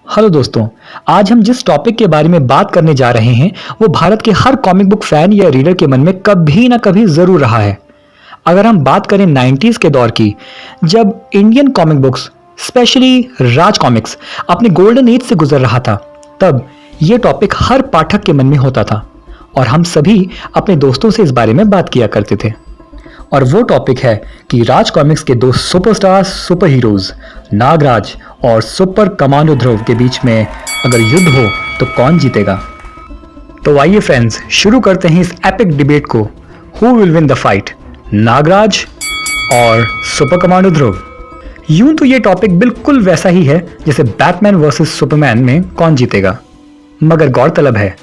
Hello दोस्तों। आज हम जिस टॉपिक के बारे में बात करने जा रहे हैं वो भारत के हर कॉमिक बुक फैन या रीडर के मन में कभी ना कभी जरूर रहा है। अगर हम बात करें 90s के दौर की, जब इंडियन कॉमिक बुक्स स्पेशली राज कॉमिक्स अपने गोल्डन एज से गुजर रहा था, तब ये टॉपिक हर पाठक के मन में होता था और हम सभी अपने दोस्तों से इस बारे में बात किया करते थे। और वो टॉपिक है कि राज कॉमिक्स के दो सुपरस्टार सुपर हीरोज नागराज और सुपर कमांडो ध्रुव के बीच में अगर युद्ध हो तो कौन जीतेगा। तो आइए फ्रेंड्स, शुरू करते हैं इस एपिक डिबेट को। Who will win the fight, Nagraj और सुपर कमांडो ध्रुव। यूं तो ये टॉपिक बिल्कुल वैसा ही है जैसे बैटमैन वर्सेस सुपरमैन में कौन जीतेगा, मगर गौरतलब है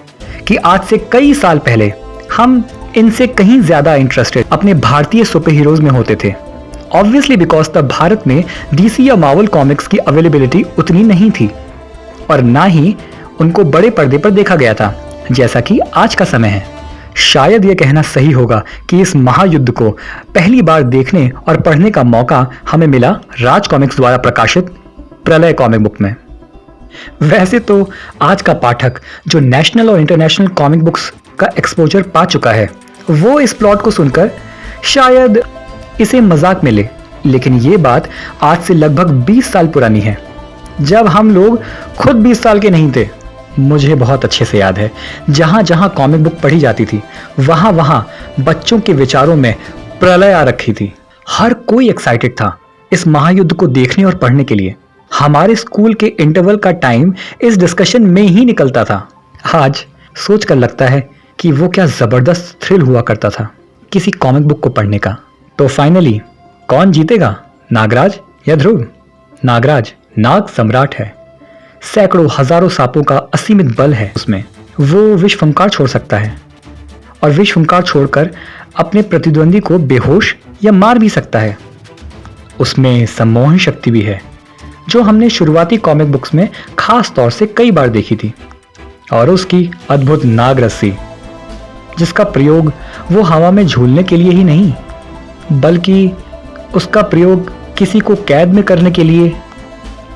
कि आज से कई साल पहले हम इनसे कहीं ज्यादा इंटरेस्टेड अपने भारतीय सुपर हीरोज में होते थे। ऑब्वियसली बिकॉज तब भारत में डीसी या मार्वल कॉमिक्स की अवेलेबिलिटी उतनी नहीं थी और ना ही उनको बड़े पर्दे पर देखा गया था जैसा कि आज का समय है। शायद यह कहना सही होगा कि इस महायुद्ध को पहली बार देखने और पढ़ने का मौका हमें मिला राज कॉमिक्स द्वारा प्रकाशित प्रलय कॉमिक बुक में। वैसे तो आज का पाठक जो नेशनल और इंटरनेशनल कॉमिक बुक्स का एक्सपोजर पा चुका है, वो इस प्लॉट को सुनकर शायद इसे मजाक में ले, लेकिन ये बात आज से लगभग 20 साल पुरानी है, जब हम लोग खुद 20 साल के नहीं थे। मुझे बहुत अच्छे से याद है, जहां जहां कॉमिक बुक पढ़ी जाती थी वहां वहां बच्चों के विचारों में प्रलय आ रखी थी। हर कोई एक्साइटेड था इस महायुद्ध को देखने और पढ़ने के लिए। हमारे स्कूल के इंटरवल का टाइम इस डिस्कशन में ही निकलता था। आज सोचकर लगता है कि वो क्या जबरदस्त थ्रिल हुआ करता था किसी कॉमिक बुक को पढ़ने का। तो फाइनली कौन जीतेगा, नागराज या ध्रुव? नागराज नाग सम्राट है, सैकड़ों हजारों सांपों का असीमित बल है उसमें। वो विष फंकार छोड़ सकता है और विष फंकार छोड़कर अपने प्रतिद्वंदी को बेहोश या मार भी सकता है। उसमें सम्मोहन शक्ति भी है जो हमने शुरुआती कॉमिक बुक्स में खास तौर से कई बार देखी थी, और उसकी अद्भुत नाग रस्सी जिसका प्रयोग वो हवा में झूलने के लिए ही नहीं बल्कि उसका प्रयोग किसी को कैद में करने के लिए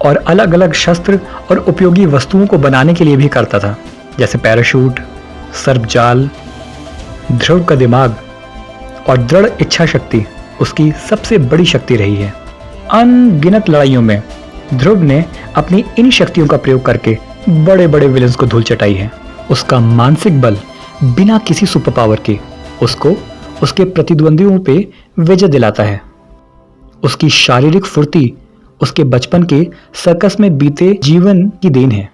और अलग अलग शस्त्र और उपयोगी वस्तुओं को बनाने के लिए भी करता था, जैसे पैराशूट, सर्पजाल। ध्रुव का दिमाग और दृढ़ इच्छा शक्ति उसकी सबसे बड़ी शक्ति रही है। अनगिनत लड़ाइयों में ध्रुव ने अपनी इन शक्तियों का प्रयोग करके बड़े बड़े विलन्स को धूल चटाई है। उसका मानसिक बल बिना किसी सुपर पावर के उसको उसके प्रतिद्वंदियों पे विजय दिलाता है। उसकी शारीरिक फुर्ती उसके बचपन के सर्कस में बीते जीवन की देन है।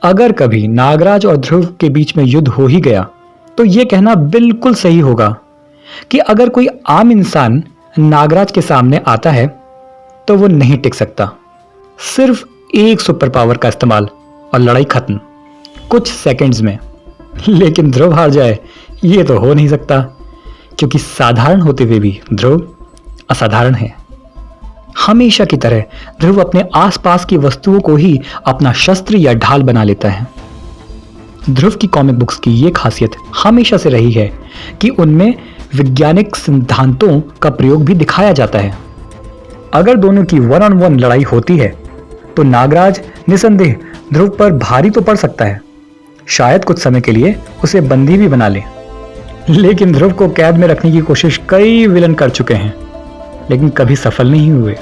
अगर कभी नागराज और ध्रुव के बीच में युद्ध हो ही गया तो यह कहना बिल्कुल सही होगा कि अगर कोई आम इंसान नागराज के सामने आता है तो वो नहीं टिक सकता। सिर्फ एक सुपर पावर का इस्तेमाल और लड़ाई खत्म कुछ सेकंड्स में। लेकिन ध्रुव हार जाए ये तो हो नहीं सकता, क्योंकि साधारण होते हुए भी ध्रुव असाधारण है। हमेशा की तरह ध्रुव अपने आसपास की वस्तुओं को ही अपना शस्त्र या ढाल बना लेता है। ध्रुव की कॉमिक बुक्स की ये खासियत हमेशा से रही है कि उनमें वैज्ञानिक सिद्धांतों का प्रयोग भी दिखाया जाता है। अगर दोनों की वन ऑन वन लड़ाई होती है तो नागराज निसंदेह ध्रुव पर भारी तो पड़ सकता है, शायद कुछ समय के लिए उसे बंदी भी बना ले। लेकिन ध्रुव को कैद में रखने की कोशिश कई विलन कर चुके हैं, लेकिन कभी सफल नहीं हुए।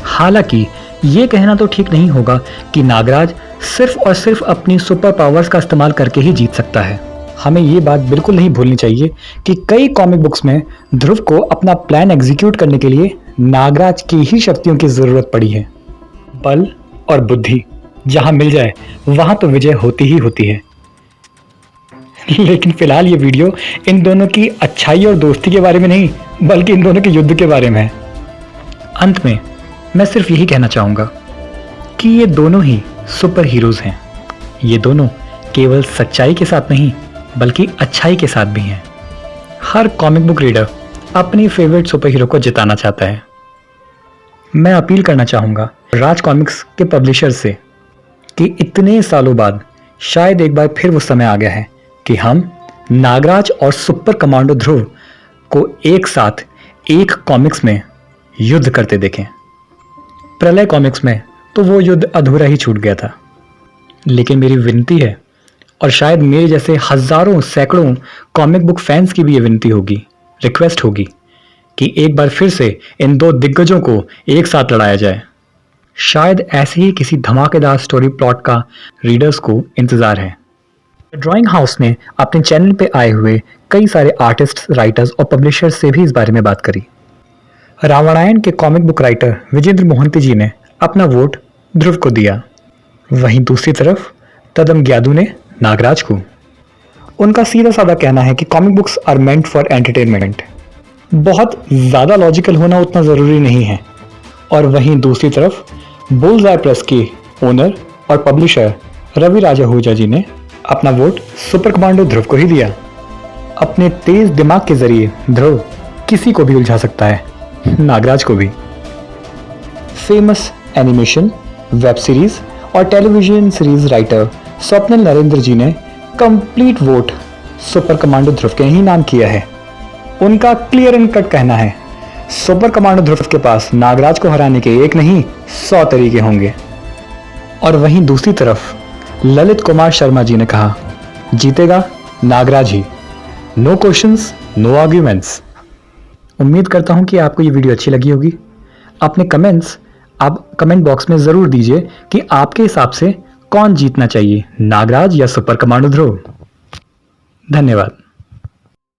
हालांकि ये कहना तो ठीक नहीं होगा कि नागराज सिर्फ और सिर्फ अपनी सुपर पावर्स का इस्तेमाल करके ही जीत सकता है। हमें ये बात बिल्कुल नहीं भूलनी चाहिए कि कई कॉमिक बुक्स में ध्रुव को अपना प्लान एग्जीक्यूट करने के लिए नागराज की ही शक्तियों की जरूरत पड़ी है। बल और बुद्धि जहां मिल जाए वहां तो विजय होती ही होती है। लेकिन फिलहाल ये वीडियो इन दोनों की अच्छाई और दोस्ती के बारे में नहीं बल्कि इन दोनों के युद्ध के बारे में है। अंत में मैं सिर्फ यही कहना चाहूंगा कि ये दोनों ही सुपर हीरोज हैं। ये दोनों केवल सच्चाई के साथ नहीं बल्कि अच्छाई के साथ भी हैं। हर कॉमिक बुक रीडर अपनी फेवरेट सुपर हीरो को जिताना चाहता है। मैं अपील करना चाहूंगा राज कॉमिक्स के पब्लिशर से कि इतने सालों बाद शायद एक बार फिर वो समय आ गया है कि हम नागराज और सुपर कमांडो ध्रुव को एक साथ एक कॉमिक्स में युद्ध करते देखें। प्रलय कॉमिक्स में तो वो युद्ध अधूरा ही छूट गया था। लेकिन मेरी विनती है, और शायद मेरे जैसे हजारों सैकड़ों कॉमिक बुक फैंस की भी ये विनती होगी, रिक्वेस्ट होगी, कि एक बार फिर से इन दो दिग्गजों को एक साथ लड़ाया जाए। शायद ऐसे ही किसी धमाकेदार स्टोरी प्लॉट का रीडर्स को इंतजार है। ड्राइंग हाउस ने अपने चैनल पे आए हुए कई सारे आर्टिस्ट, राइटर्स और पब्लिशर्स से भी इस बारे में बात करी। रामायण के comic book writer Vijendra Mohanty ji ने अपना वोट ध्रुव को दिया। वहीं दूसरी तरफ तदम ग्यादू ने नागराज को। उनका सीधा साधा कहना है कि comic books are meant for entertainment. बहुत ज़्यादा लॉजिकल होना उतना ज़रूरी नहीं है। और वहीं दूसरी तरफ बुल्सआई प्रेस के ओनर और पब्लिशर रवि राजा आहूजा जी ने अपना वोट सुपर कमांडो ध्रुव को ही दिया। अपने तेज दिमाग के जरिए ध्रुव किसी को भी उलझा सकता है, नागराज को भी। फेमस एनिमेशन, वेब सीरीज और television series writer Swapnil Narendra ji ने complete vote super commando Dhruv के ही नाम किया है। उनका क्लियर एंड कट कहना है, सुपर कमांडो ध्रुव के पास नागराज को हराने के एक नहीं 100 तरीके होंगे। और वहीं दूसरी तरफ ललित कुमार शर्मा जी ने कहा, जीतेगा नागराज ही, नो क्वेश्चंस, नो आर्ग्यूमेंट्स। उम्मीद करता हूं कि आपको ये वीडियो अच्छी लगी होगी। अपने कमेंट्स आप कमेंट बॉक्स में ज़रूर दीजिए कि आपके हिसाब से कौन जीतना चाहिए, नागराज या सुपर कमांडो ध्रुव। धन्यवाद।